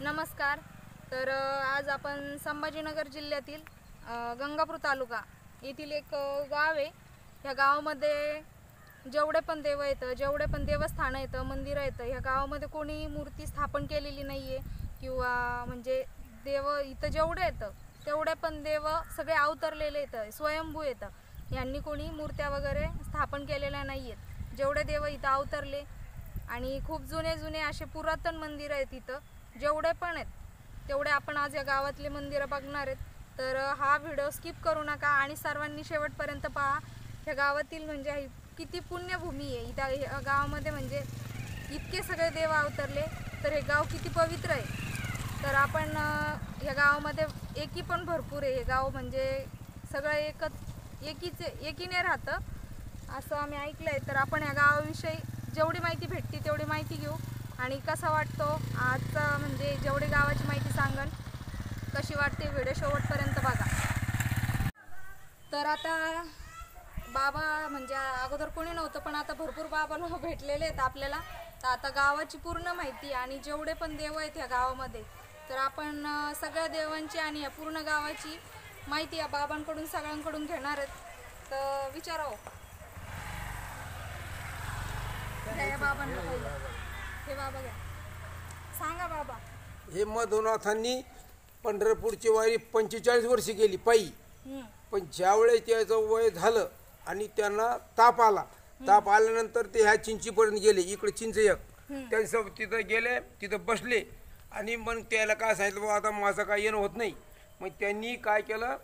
नमस्कार. तर आज आपण संभाजीनगर जिल्ह्यातील गंगापूर तालुका येथील एक गाव आहे. ह्या गावामध्ये जेवढे पण देव आहेत, जेवढे पण देवस्थानं आहेत, मंदिरं आहेत, ह्या गावामध्ये कोणी मूर्ती स्थापन केलेली नाही आहे किंवा म्हणजे देव इथं जेवढे आहेत तेवढे पण देव सगळे अवतरलेले आहेत, स्वयंभू आहेत. यांनी कोणी मूर्त्या वगैरे स्थापन केलेल्या नाही आहेत. जेवढे देव इथं अवतरले आणि खूप जुने जुने असे पुरातन मंदिरं आहेत इथं, जेवढे पण आहेत तेवढे आपण आज या गावातले मंदिरं बघणार आहेत. तर हा व्हिडिओ स्किप करू नका आणि सर्वांनी शेवटपर्यंत पहा. ह्या गावातील म्हणजे किती पुण्यभूमी आहे. इथं ह्या गावामध्ये म्हणजे इतके सगळे देव अवतरले, तर हे गाव किती पवित्र आहे. तर आपण ह्या गावामध्ये एकी पण भरपूर आहे. हे गाव म्हणजे सगळं एकीने राहतं असं आम्ही ऐकलं आहे. तर आपण ह्या गावाविषयी जेवढी माहिती भेटते तेवढी माहिती घेऊ आणि कसा वाटतो आजचा म्हणजे जेवढी गावाची माहिती सांगन कशी वाटते व्हिडिओ शेवटपर्यंत बघा. तर आता बाबा म्हणजे अगोदर कोणी नव्हतं, पण आता भरपूर बाबा लोक भेटलेले आहेत आपल्याला. तर आता गावाची पूर्ण माहिती आणि जेवढे पण देव आहेत ह्या गावामध्ये, तर आपण सगळ्या देवांची आणि या पूर्ण गावाची माहिती या बाबांकडून सगळ्यांकडून घेणार आहेत. तर विचारावं हे बाबांना पहिलं. हे बाबा घ्या, सांगा बाबा. हे मधुनाथांनी पंढरपूरची वारी 45 वर्षे गेली पायी. पण ज्यावेळेस त्याचं वय झालं आणि त्यांना ताप आल्यानंतर ते ह्या चिंचीपर्यंत गेले. इकडे चिंच एक त्यांचं तिथं गेले, तिथं बसले आणि मग त्याला काय सांगितलं, बाबा आता माझं काय येणं होत नाही. मग त्यांनी काय केलं,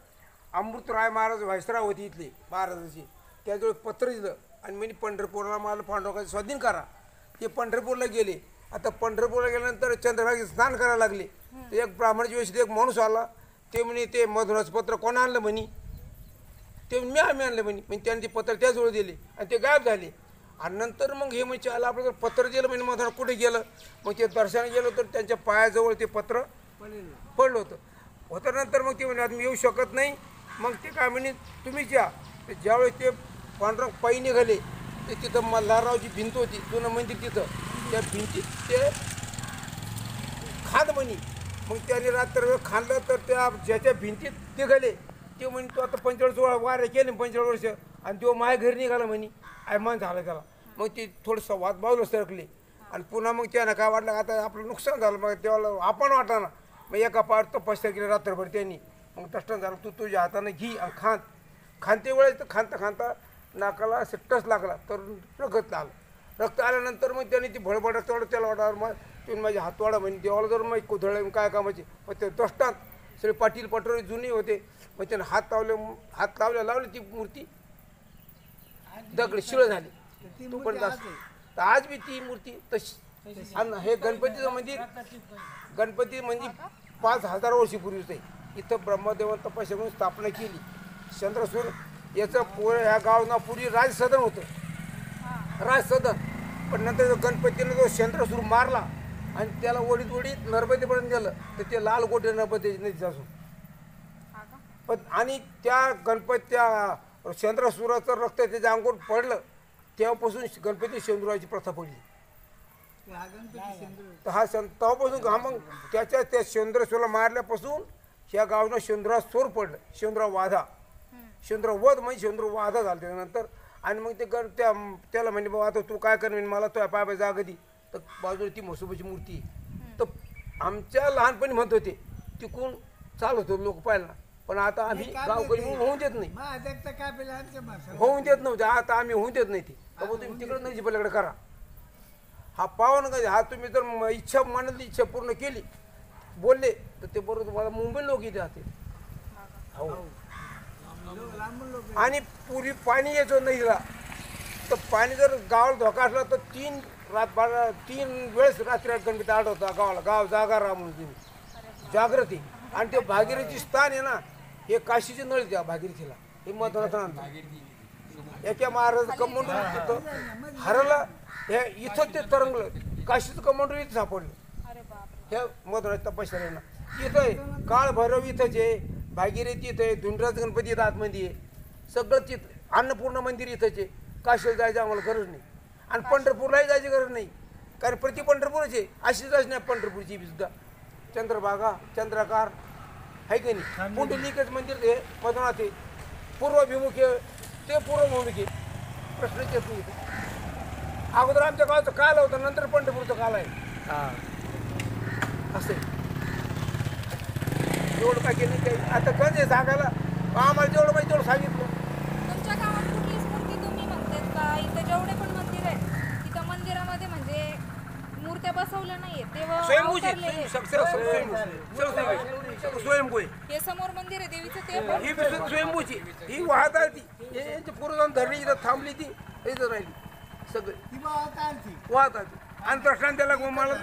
अमृतराय महाराज व्हायसराय होते इथले महाराजाचे, त्याजवळ पत्र दिलं आणि म्हणजे पंढरपूरला मला पांडुरंगाचे स्वाधीन करा. ते पंढरपूरला गेले. आता पंढरपूरला गेल्यानंतर चंद्रभागेत स्नान करायला लागले. तर एक ब्राह्मणाच्या वेळेस एक माणूस आला. ते म्हणे ते मधुराचं पत्र कोण आणलं म्हणे. ते मी आणलं म्हणे. म्हणजे त्यांनी ते पत्र त्याजवळ दिले आणि ते गायब झाले. आणि नंतर मग हे म्हणजे आला आपलं पत्र दिलं म्हणजे मधुरा कुठे गेलं. मग ते दर्शनाला गेलं तर त्यांच्या पायाजवळ ते पत्र पडलं होतं. नंतर मग ते म्हणे आता मी येऊ शकत नाही. मग ते काय म्हणे तुम्हीच या. तर ज्यावेळेस ते पांडुरंग पायी निघाले ते तिथं मल्हाररावची भिंत होती, जुनं मंदिर तिथं. त्या भिंतीत ते खांद म्हणी. मग त्याने रात्र खांदलं तर त्या ज्याच्या भिंतीत ते गेले ते म्हणे तो आता 45 वाऱ्या केले 45 वर्ष आणि तो माझ्या घरी निघाला म्हणे. अभिमान झाला त्याला. मग ते थोडंसं वादबाजूला सरकले आणि पुन्हा मग त्यानं काय वाटलं आता आपलं नुकसान झालं. मग तेव्हा आपण वाटा ना. मग एका पार तपस्या केली रात्रभर त्यांनी. मग तष्टन झालं, तू तुझ्या हाताने घी आणि खांते वेळेस तर खांता नाकाला असं टच लागला तर रगत आलं. रक्त आल्यानंतर मग त्याने ती भडभड रक्त त्याला वाटावर मग तुम्ही माझे हात वाढा म्हणे. देवाला जर मग कोथळे काय कामाचे. मग ते दष्टात सगळे पाटील पटोरे जुने होते. मग त्याने हात लावले ती मूर्ती दगड शिळ झाली. तो पण तर आज बी ती मूर्ती तशी. आणि हे गणपतीचं मंदिर गणपती म्हणजे 5000 वर्षीपूर्वीच आहे. इथं ब्रह्मदेवानं तपस्या म्हणून स्थापना केली. चंद्रसूर याचं ह्या गावना पूर्वी राजसदन होतं. पण नंतर गणपतीनं जो चंद्रसूर मारला आणि त्याला ओढीत नर्मदेपर्यंत गेलं तर ते लाल गोटे नर्मदे नदीत असून. पण आणि त्या चंद्रसूराचं रक्त त्याच्या अंगावर पडलं तेव्हापासून गणपती शेंदुराची प्रथा पडली. तर हा तेव्हापासून मग त्या चंद्रसूरला मारल्यापासून ह्या गावानं शेंद्रासोर पडलं. शेंद्रवध म्हणजे शेंद्रवाधा झाला त्याच्यानंतर. आणि मग ते त्याला म्हणजे बाबा आता तू काय कर मला तो पाय जागा दी. तर बाजूला ती म्हसोबाची मूर्ती आहे. तर आमच्या लहानपणी म्हणत होते तिकून चालत होतो लोक पाहिला. पण आता आम्ही गावकरी होऊन देत नाही, होऊन देत नव्हते. आता आम्ही होऊन देत नाही. ते तुम्ही तिकडं नाही पलीकडे करा. हा पावन का हा तुम्ही जर इच्छा मनातली इच्छा पूर्ण केली बोलले तर ते बरोबर तुम्हाला मुंबई लोक इथे राहते. हो. आणि पूर्वी पाणी यायचं नाही दिला तर पाणी जर गावाला धोका असला तर 3 वेळेस रात्री गणपती आढळता गावाला. गाव जागा राहा म्हणून जागृती. आणि ते भागीरथी स्थान आहे ना, हे काशीचे नळ द्या भागीरथीला. हे महत्वाचं एका महाराज कमांडून तिथं हरलं. हे इथं ते तरंगलं. काशीचं कमांडून इथं सापडलं. ह्या महत्वाच्या तपस्या ना इथं आहे. काळ भैरव इथंच आहे, भागीरथी इथं आहे, धुंडराज गणपती इथं आतमध्ये आहे. सगळं तिथं अन्नपूर्ण मंदिर इथंच आहे. काशीला जायचं आम्हाला गरज नाही आणि पंढरपूरलाही जायची गरज नाही. कारण प्रति पंढरपूरच आहे. अशीच नाही पंढरपूरची सुद्धा चंद्रभागा चंद्रकार आहे की नाही. पुंडलिकच मंदिर ते पद्मनाथ आहे, पूर्वाभिमुखी ते पूर्वभूमिके प्रश्नच येत नाही इथं. अगोदर आमच्या गावाचं काल होतं, नंतर पंढरपूरचं काल आहे. असं जेवढं काय केलं काही आता कधी सांगायला आम्हाला जेवढं पाहिजे तेवढं सांगितलं. तुमच्या गावात कुठलीच मूर्ती तुम्ही म्हणतात का इथं जेवढे पण मंदिर आहेत तिथं मंदिरामध्ये म्हणजे मूर्त्या बसवल्या नाहीये तेव्हा स्वयंभू हे समोर मंदिर आहे देवीचं ते पण ही स्वयंभूची ही वाहत आली ती यांची पूर्वजान धरली इथं थांबली ती इथं राहिली सगळी वाहत आली. आणि प्रश्न त्याला गोमाला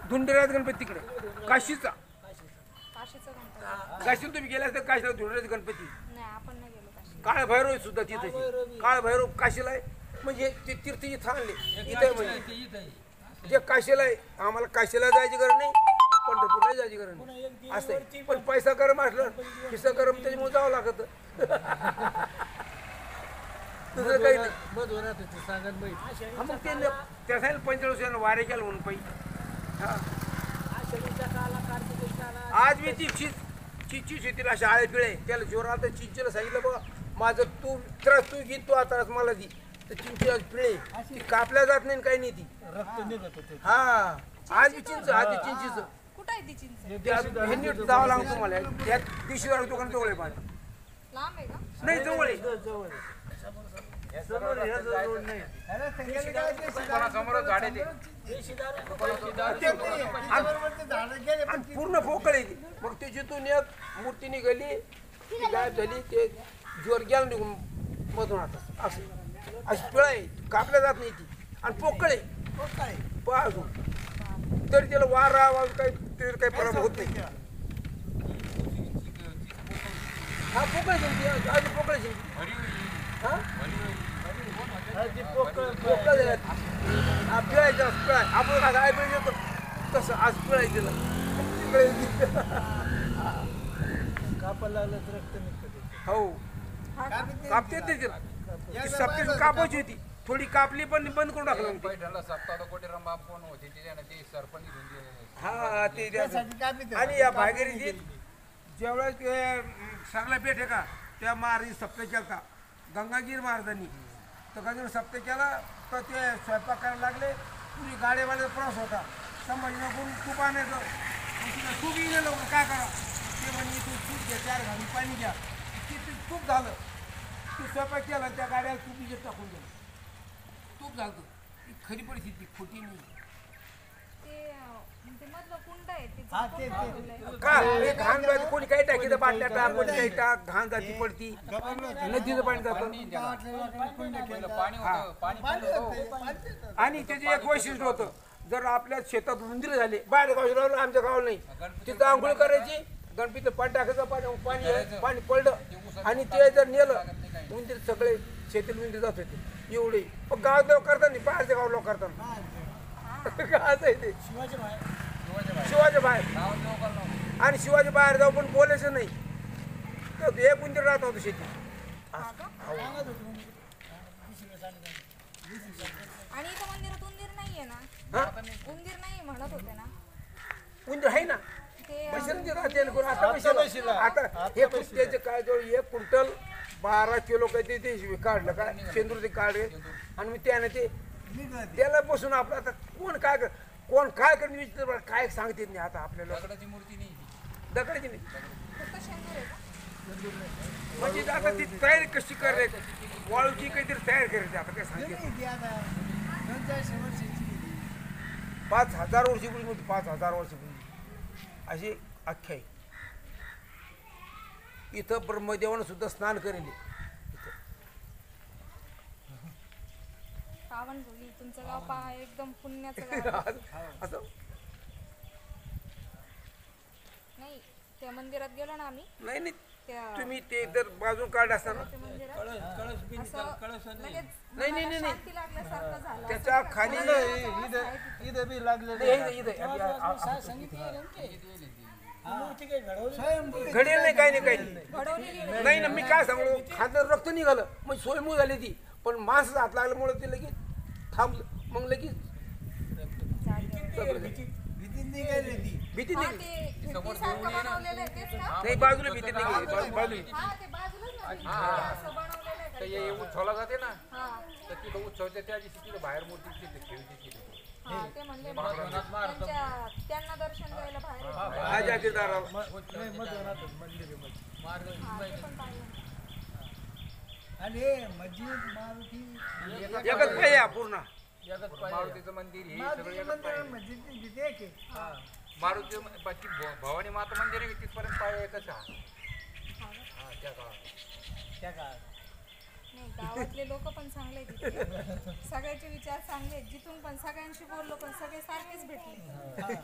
धुंडराज गणपती तिकडे काशीचा काशीचं गणपती काशीला तुम्ही गेला तर काशीला धुंडराज गणपती नाही आपण नाही गेलो काशी. काळ भैरव सुद्धा तिथे काळ भैरव काशीला आहे म्हणजे ते तीर्थ इथं आणले इथं म्हणजे जे काशीला आहे आम्हाला काशीला जायची गरज नाही पंढरपूरला जायची गरज नाही असं आहे. पण पैसा गरम असलं खिस्सा गरम त्याच्यामुळे जावं लागत तुझं काही नाही. हा मग ते त्यासाठी 45 वारे केलं म्हणून पैसे आज मी ती चिंचीच येतील अशा आळे पिळे त्याला जोरात चिंचेला सांगितलं बघा माझं तू त्रास तू घे तू आता मला दी तर चिंची पिळे ती कापल्या जात नाही काही नाही ती. हा आज मी चिंच आज चिंचीच कुठं आहे ती चिंच हे नीट जावं लागतं तुम्हाला त्या दिवशी दुकान जवळ आहे पाणी लांब आहे का नाही जवळ आहे पूर्ण पोकळ आहे ती. मग ते जिथून एक मूर्ती निघाली ती गायब झाली ते जोर गेला निघून मधून आता असं अशी पिळा आहे कापल्या जात नाही ती आणि पोकळ आहे पहा अजून तरी त्याला वारा काही परिणाम होत नाही. हा पोकळ आधी पोकळ हा पिळायचं पिळाय आपण काय काय पाहिजे होतं तसं आज पिळायचं हो कापते ते सप्ते कापायची होती थोडी कापली पण बंद करून टाकलं हा ते आणि या भागीरथीत जेवढा चांगला पेठ आहे का त्या महाराज सप्ते केला गंगागीर महाराजांनी तर गंगागीर सप्ते केला तर ते स्वयंपाक करायला लागले पुरी गाडीवाल्याचा प्रवास होता संभाजीनगरून तूप आणायचं तूप येईल लोक काय करा ते म्हणजे तू तूप घ्या 4 घाली पाणी घ्या ते तूप झालं तू स्वयंपाक केला त्या गाड्याला तूप इथे टाकून दिलं तूप झालं ती खरी परिस्थिती खोटी नाही ते मधलं कुंड आहे ते झाकून ठेवलंय. का घाण जाती कोणी काही टाकी तर बाटल्या टाक कोणी काही टाक घाण जाती पडती नदीचं पाणी जातं आणि त्याचे एक वैशिष्ट्य होतं जर आपल्या शेतात उंदीर झाले बाहेर गावाला आमच्या गावाला नाही तिथं आंघोळ करायची गणपतीचं पाणी टाकायचं पाणी पडलं आणि ते जर नेलं उंदीर सगळे शेतीत उंदीर जात होते एवढे पण गावात लोक करतात नाही बाहेरच्या गावात लोक करतात असं आहे ते शिवाजी बाहेर आणि शिवाजी बाहेर जाऊ पण बोलायचं नाही तर एक उंदीर राहत होतं शेती आणि इथं मंदिरात उंदीर नाहीये ना उंदीर नाही म्हणत होते ना उंदीर आहे ना ते आता हे त्याचे काय जवळ 1 क्विंटल 12 किलो काही ते काढलं काय शेंदूर ते काढले आणि मग त्याने ते त्याला बसून आपलं आता कोण काय करून विचार काय सांगते नाही आता आपल्याला दगडाची मूर्ती नाही दगडाची नाही फक्त शेंदूर आहे का म्हणजे आता ती तयारी कशी करायची वाळूची काहीतरी तयार करायची आता काय सांगते 5000 वर्षापूर्वी नव्हती 5000 वर्षापूर्वी अशी आख्या आहे. इथं ब्रह्मदेवानं सुद्धा स्नान करेल पावनभोगी तुमचं गाव पहा एकदम पुण्याचं गाव असं नाही त्या मंदिरात गेलो ना आम्ही नाही नाही त्या तुम्ही ते जर बाजून काढ असताना त्या मंदिरात असं लगेच नाही, नाही, नाही. शांती लागल्यासारखं झालं त्याच्या खाली घडेल नाही काही नाही काही नाही. नाही ना मी काय सांगू खातर रक्त निघालं मग सोयमू झाली ती पण माणसं हात लागल्यामुळे ते लगेच थांबलं मग लगेच भीती हा, निघली ते भिंतीसारखं बनवलेलं आहे तेच का? नाही बाजूला भीती निघली बाजूला हा, ते बाजूलाच ना भिंती असं बनवलेलं आहे का? तर हे उत्सवला जाते ना हा, तर तिथं उत्सवाच्या त्या दिवशी तिथं बाहेर मूर्ती खेळते हा, ते म्हणले ना, त्यांना दर्शन द्यायला बाहेर येतात. हा जागीरदाराला हा, ते पण पाहिलं. एकच पाहिजे हा पूर्ण मारुतीचं मंदिर हे सगळं एकच पाहिजे. मारुती बाकी भवानी माता मंदिर आहे तिथपर्यंत पाय एकच आहे. हा, त्या काळात नाही, गावातले लोक पण चांगले आहेत तिथे. सगळ्याचे विचार चांगले आहेत. जिथून पण सगळ्यांशी बोललो पण सगळे सारखेच भेटले.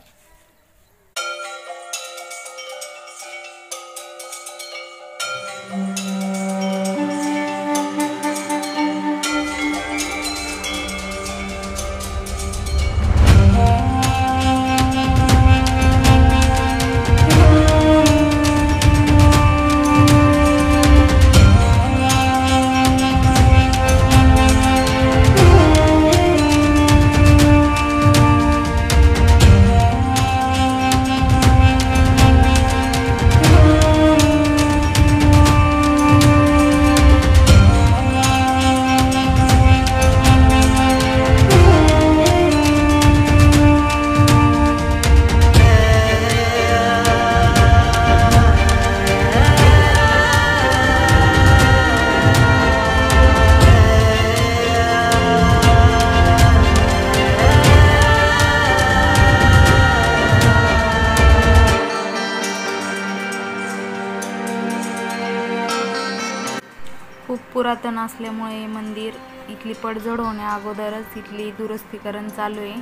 खूप पुरातन असल्यामुळे मंदिर इथली पडझड होण्या अगोदरच इथली दुरुस्तीकरण चालू आहे.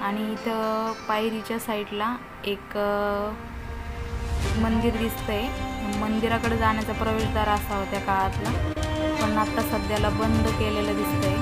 आणि इथं पायरीच्या साईडला एक मंदिर दिसतंय. मंदिराकडे जाण्याचा प्रवेशद्वार असावा त्या काळातला, पण आता सध्याला बंद केलेलं दिसतंय.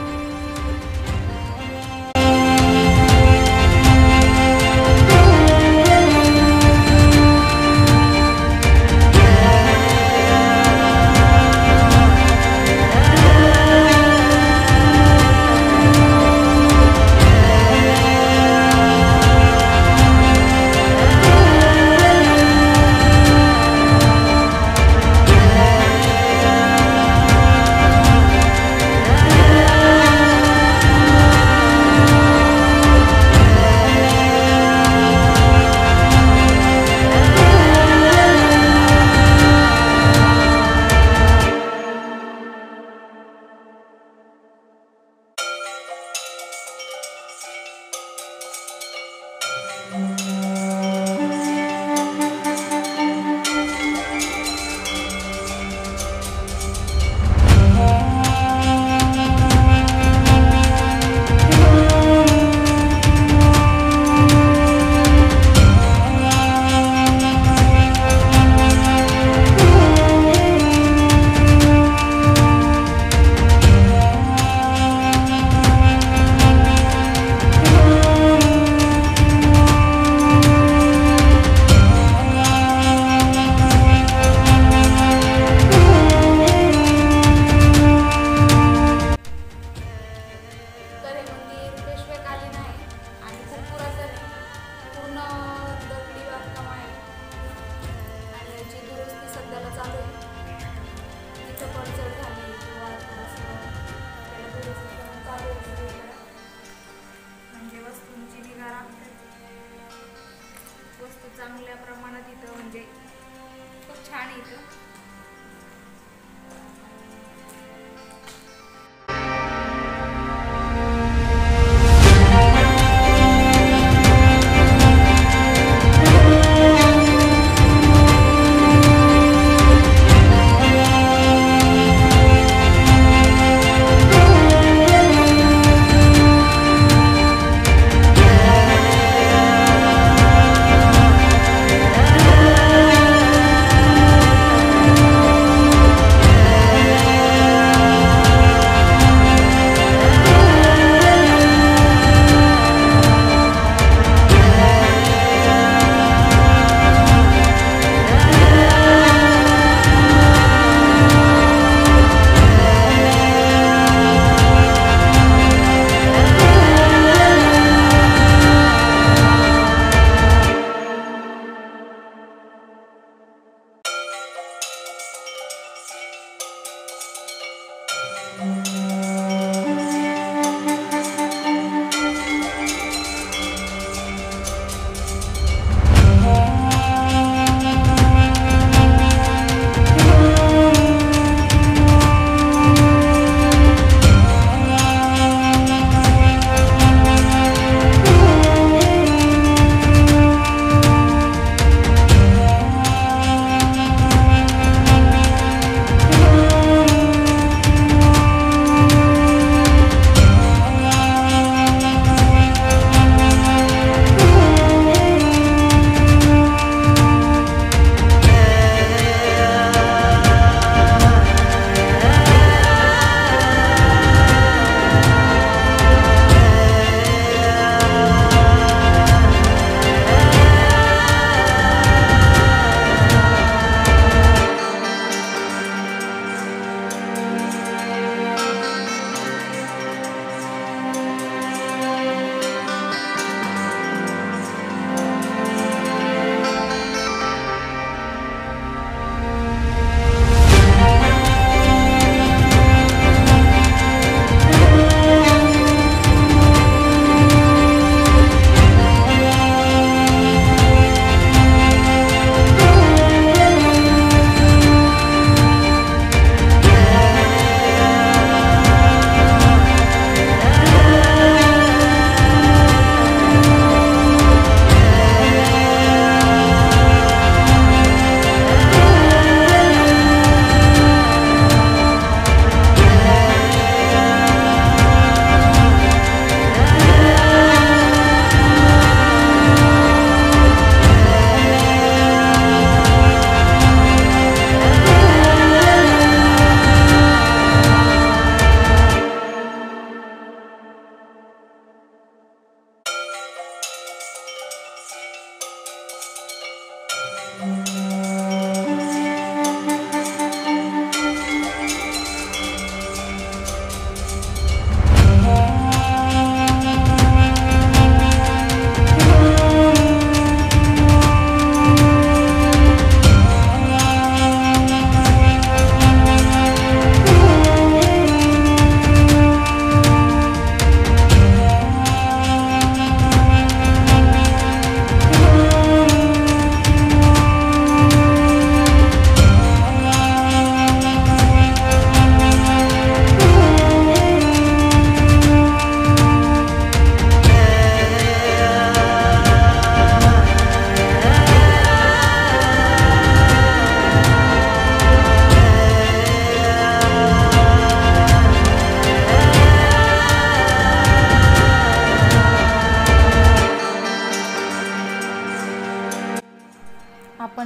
चांगल्या प्रमाणात इथं म्हणजे खूप छान आहे इथं.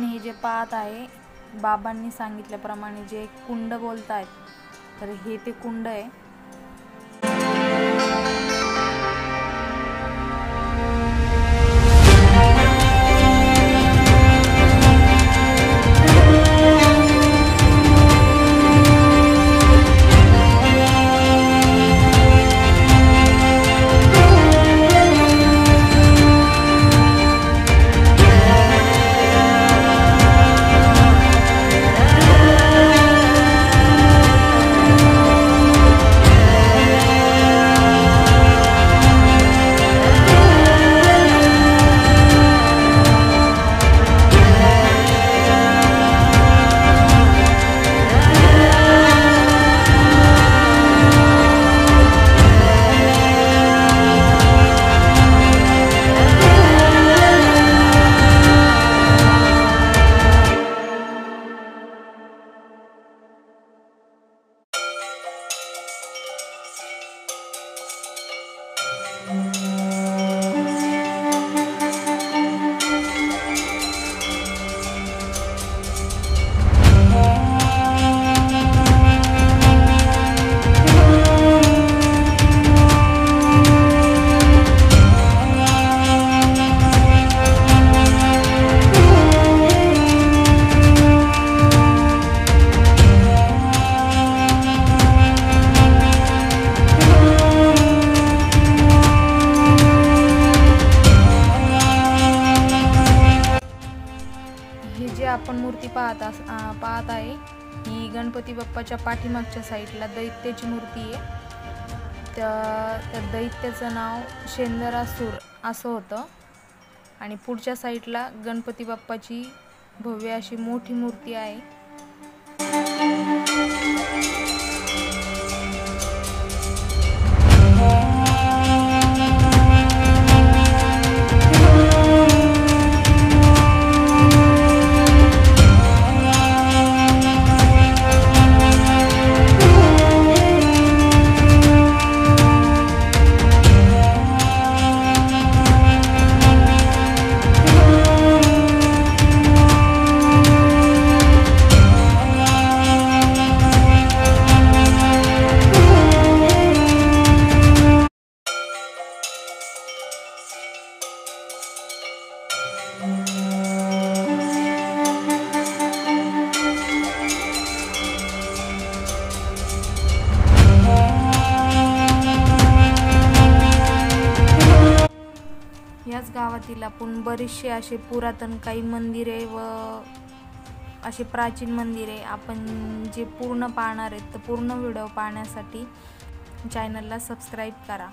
आपण हे जे पाहत आहे, बाबांनी सांगितल्याप्रमाणे जे कुंड बोलतायत, तर हे ते कुंड आहे. आपण मूर्ती पाहत आहे, ही गणपती बाप्पाच्या पाठीमागच्या साईडला दैत्याची मूर्ती आहे. त्या दैत्याचं नाव शेंदरासूर असं होतं आणि पुढच्या साईडला गणपती बाप्पाची भव्य अशी मोठी मूर्ती आहे. याच गावातील आपण बरेचसे असे पुरातन काही मंदिरे व असे प्राचीन मंदिरे आपण जे पूर्ण पाहणार आहेत, तर पूर्ण व्हिडिओ पाहण्यासाठी चॅनलला सबस्क्राईब करा.